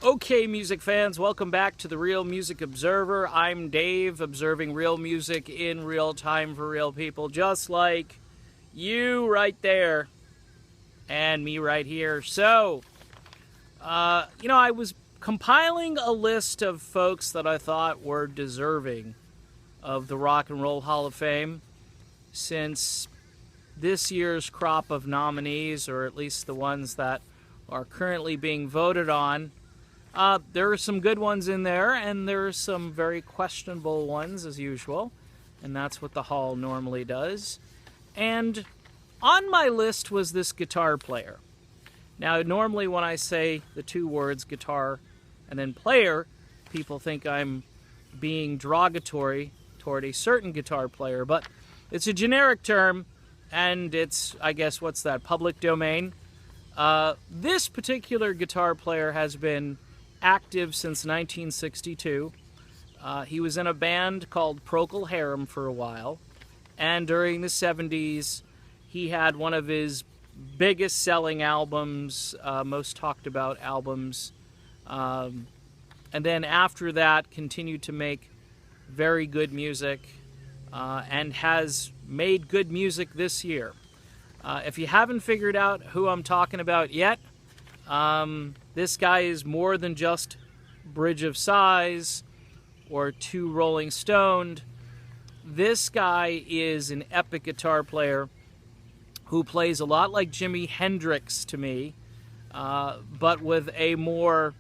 Okay, music fans, welcome back to the Real Music Observer. I'm Dave, observing real music in real time for real people, just like you right there and me right here. So, I was compiling a list of folks that I thought were deserving of the Rock and Roll Hall of Fame, since this year's crop of nominees, or at least the ones that are currently being voted on, there are some good ones in there, and there are some very questionable ones, as usual, and that's what the Hall normally does. And on my list was this guitar player. Now, normally when I say the two words guitar and then player, people think I'm being derogatory toward a certain guitar player, but it's a generic term, and it's, I guess, what's that, public domain? This particular guitar player has been active since 1962. He was in a band called Procol Harum for a while, and during the 70s he had one of his biggest selling albums, most talked about albums, and then after that continued to make very good music, and has made good music this year. If you haven't figured out who I'm talking about yet, this guy is more than just Bridge of Sighs or Two Rolling Stoned. This guy is an epic guitar player who plays a lot like Jimi Hendrix to me, but with a more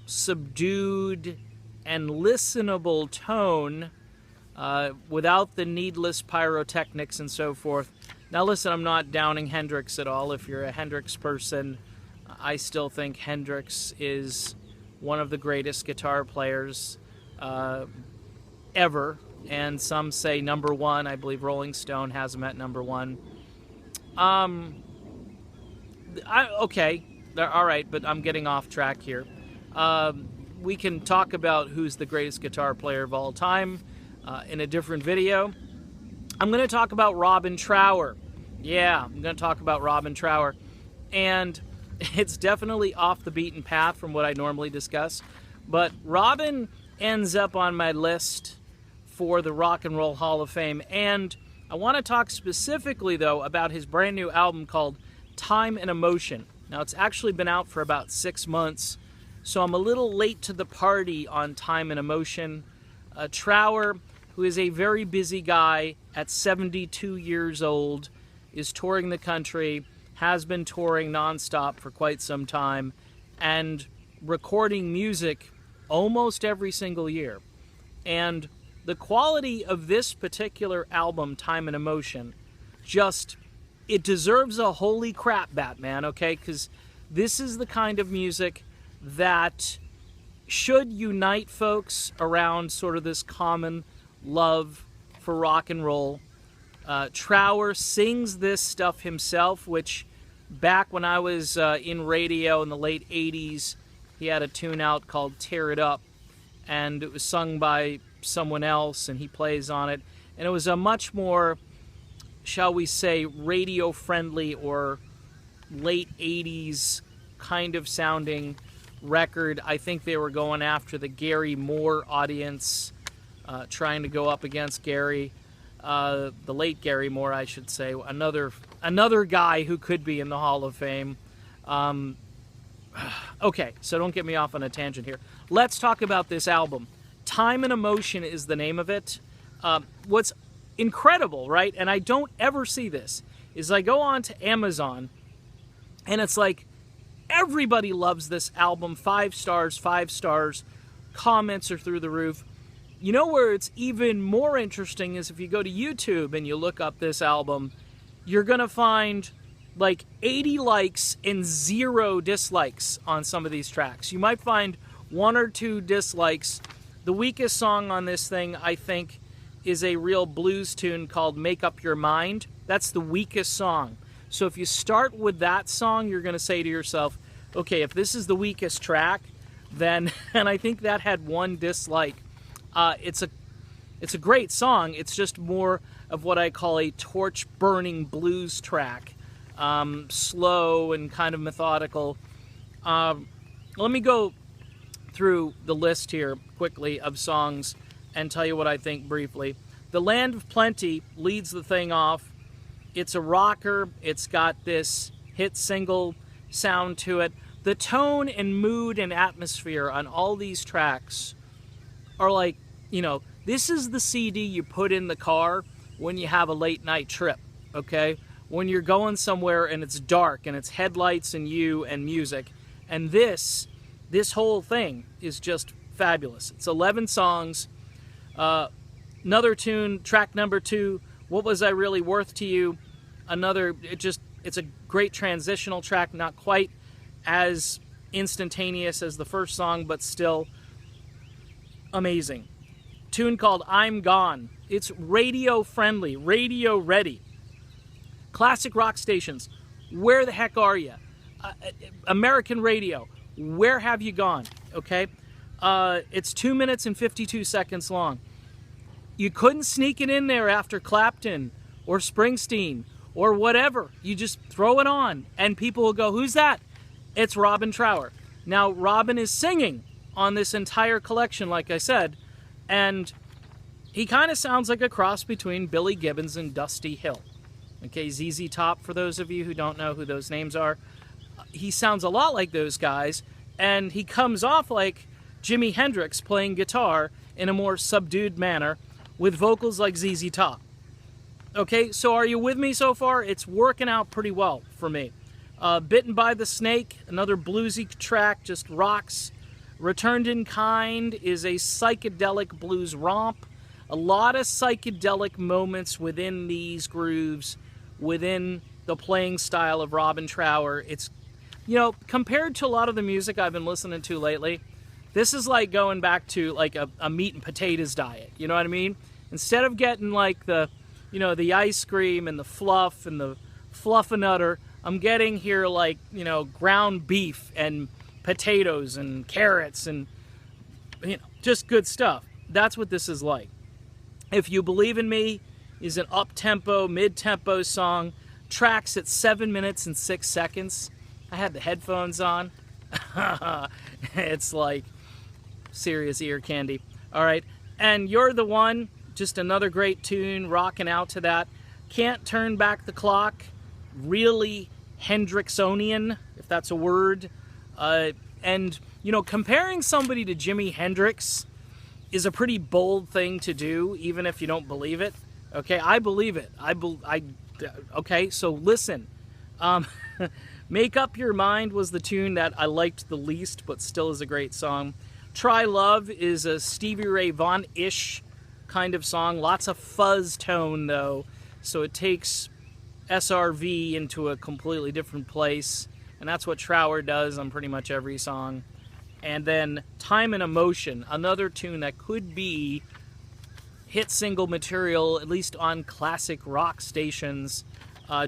subdued and listenable tone, without the needless pyrotechnics and so forth. Now listen, I'm not downing Hendrix at all. If you're a Hendrix person, I still think Hendrix is one of the greatest guitar players ever, and some say number one. I believe Rolling Stone has him at number one. Okay, all right, but I'm getting off track here. We can talk about who's the greatest guitar player of all time in a different video. I'm going to talk about Robin Trower. Yeah, I'm going to talk about Robin Trower. And it's definitely off the beaten path from what I normally discuss, but Robin ends up on my list for the Rock and Roll Hall of Fame, and I want to talk specifically, though, about his brand new album called Time and Emotion. Now, it's actually been out for about 6 months, so I'm a little late to the party on Time and Emotion. Trower, who is a very busy guy at 72 years old, is touring the country, has been touring nonstop for quite some time, and recording music almost every single year. And the quality of this particular album, Time and Emotion, it deserves a holy crap, Batman, okay? Because this is the kind of music that should unite folks around sort of this common love for rock and roll. Trower sings this stuff himself, which back when I was in radio in the late 80s, he had a tune out called Tear It Up, and it was sung by someone else, and he plays on it. And it was a much more, shall we say, radio-friendly or late 80s kind of sounding record. I think they were going after the Gary Moore audience, trying to go up against Gary. The late Gary Moore, I should say, another guy who could be in the Hall of Fame. Okay, so don't get me off on a tangent here. Let's talk about this album. Time and Emotion is the name of it. What's incredible, right, and I don't ever see this, is I go on to Amazon, and it's like, everybody loves this album, 5 stars, 5 stars, comments are through the roof. You know where it's even more interesting is if you go to YouTube and you look up this album, you're going to find like 80 likes and 0 dislikes on some of these tracks. You might find 1 or 2 dislikes. The weakest song on this thing, I think, is a real blues tune called Make Up Your Mind. That's the weakest song. So if you start with that song, you're going to say to yourself, okay, if this is the weakest track, then, and I think that had 1 dislike. It's a great song. It's just more of what I call a torch-burning blues track. Slow and kind of methodical. Let me go through the list here quickly of songs and tell you what I think briefly. The Land of Plenty leads the thing off. It's a rocker. It's got this hit single sound to it. The tone and mood and atmosphere on all these tracks are like, you know, this is the CD you put in the car when you have a late night trip, okay? When you're going somewhere and it's dark and it's headlights and you and music. And this whole thing is just fabulous. It's 11 songs. Another tune, track number 2, What Was I Really Worth to You? It's a great transitional track, not quite as instantaneous as the first song, but still amazing. Tune called I'm Gone. It's radio friendly, radio ready. Classic rock stations, where the heck are you? American radio, where have you gone? Okay, it's 2 minutes and 52 seconds long. You couldn't sneak it in there after Clapton or Springsteen or whatever. You just throw it on and people will go, who's that? It's Robin Trower. Now, Robin is singing on this entire collection, like I said, and he kind of sounds like a cross between Billy Gibbons and Dusty Hill. Okay, ZZ Top, for those of you who don't know who those names are. He sounds a lot like those guys, and he comes off like Jimi Hendrix playing guitar in a more subdued manner with vocals like ZZ Top. Okay, so are you with me so far? It's working out pretty well for me. Bitten by the Snake, another bluesy track, just rocks. Returned in Kind is a psychedelic blues romp. A lot of psychedelic moments within these grooves, within the playing style of Robin Trower. It's, you know, compared to a lot of the music I've been listening to lately, this is like going back to like a meat and potatoes diet. You know what I mean? Instead of getting like the, you know, the ice cream and the fluff and the fluffernutter, I'm getting here like, you know, ground beef and potatoes and carrots and, you know, just good stuff. That's what this is like. If You Believe in Me is an up-tempo, mid-tempo song. Tracks at 7 minutes and 6 seconds. I had the headphones on. It's like serious ear candy. All right. And You're the One, just another great tune, rocking out to that. Can't Turn Back the Clock, really Hendrixonian, if that's a word. And, you know, comparing somebody to Jimi Hendrix is a pretty bold thing to do, even if you don't believe it. Okay, I believe it. Okay, so listen. Make Up Your Mind was the tune that I liked the least, but still is a great song. Try Love is a Stevie Ray Vaughan-ish kind of song. Lots of fuzz tone, though, so it takes SRV into a completely different place, and that's what Trower does on pretty much every song. And then Time and Emotion, another tune that could be hit single material, at least on classic rock stations.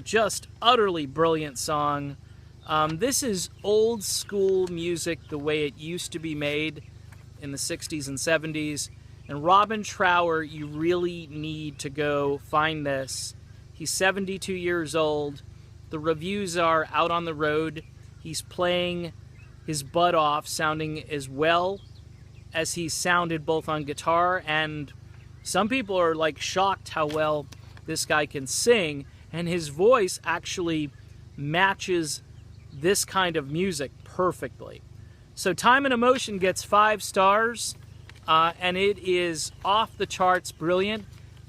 Just utterly brilliant song. This is old school music the way it used to be made in the 60s and 70s. And Robin Trower, you really need to go find this. He's 72 years old. The reviews are out on the road. He's playing his butt off, sounding as well as he sounded both on guitar, and some people are like shocked how well this guy can sing, and his voice actually matches this kind of music perfectly. So Time and Emotion gets 5 stars, and it is off the charts brilliant,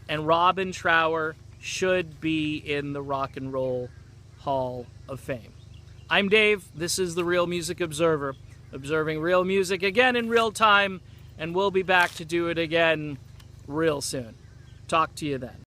and Robin Trower should be in the Rock and Roll Hall of Fame. I'm Dave. This is the Real Music Observer, observing real music again in real time, and we'll be back to do it again real soon. Talk to you then.